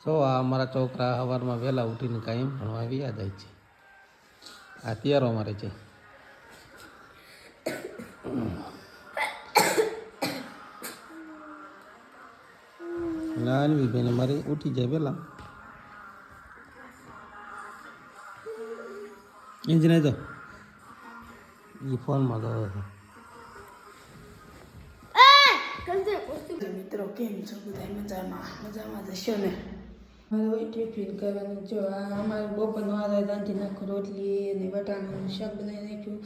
જો આ અમારા છોકરા સવારમાં વહેલા ઉઠીને કાંઈ ભણવા વ્યા જાય છે. આ તૈયારો મારે છે. નાનવી બેન મારી ઉઠી જાય પહેલાં ઇંજ નહીં તો એ ફોનમાં ગયો છે. મિત્રો કેમ છો બધા? મજામાં જશો ને? મારે હોય ટિફિન કરવાનું. જો આ અમારે બપોરનો આધાર રાંધી નાખો, રોટલી અને બટાણાનું શાક બનાવી નાખ્યું.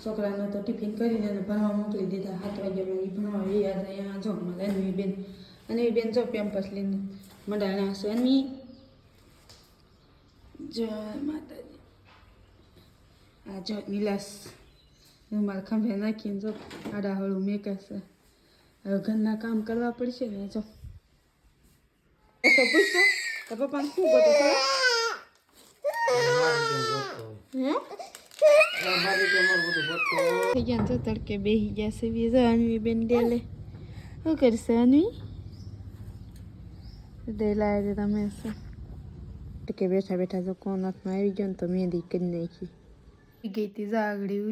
છોકરાને તો ટિફિન કરીને અને ભણવા મોકલી દીધા. 7 વાગ્યામાં એ ભણવા રહ્યા હતા. અહીંયા જો મારે અનવી બેન જો પેમ્પસ લઈને મંડાણા હશે. અનવી જો માતાજી આ જો નિલાસ મારે ખંભે નાખીને જો આડાહળું મેકશે. હવે ઘરના કામ કરવા પડશે ને. જો પૂછતો તો પપ્પાને શું ગોતો તો તડકે બેસી ગયા છે. અનવી બેન ડેલે શું કરશે? અનવી ડેલાય તમે તડકે બેઠા બેઠા જો કોણ હાથમાં આવી ગયો ને તો મહેંદી કરી નાખી. ગઈ હતી જાગડી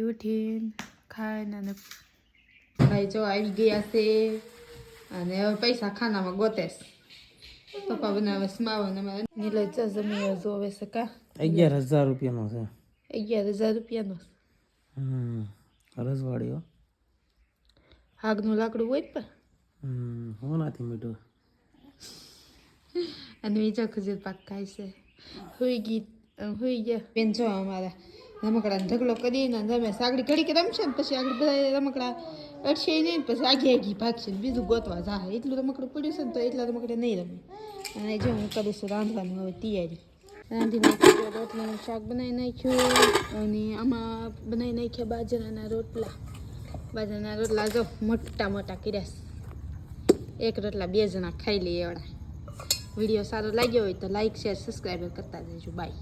ઉઠીને ખાઈને અને ભાઈ જો આવી ગયા છે. અને હવે પૈસા ખાનામાં ગોતેશ. પપ્પા બનાવે સ્માવો ને મારે નીલજ જમીઓ જોવે છે. કા 11,000 રૂપિયાનો છે. 11,000 રૂપિયાનો રસવાળી આગનું લાકડું હોય ને હું નથી મીઠું. અને બીજા ખજૂર પાક ખાય છે. હુઈ ગયા બેન જો અમારા રમકડાને ઢગલો કરીને તમે સાગડી ઘડી કે રમશે ને પછી આગળ બધા રમકડા અડશે નહીં, પછી આગી ભાગશે ને બીજું ગોતવા જાય. એટલું રમકડું પડ્યું છે ને તો એટલા રમકડા નહીં રમે. અને જો હું કરું છું રાંધવાનું હવે તૈયારી. રાંધી નાખ્યું, રોટલાનું શાક બનાવી નાખ્યું અને આમાં બનાવી નાખ્યા બાજરાના રોટલા. બાજરાના રોટલા જો મોટા મોટા કર્યા. એક રોટલા 2 જણા ખાઈ લઈએ એવડા. વિડીયો સારો લાગ્યો હોય તો લાઈક શેર સબસ્ક્રાઈબ કરતા જજો. બાય.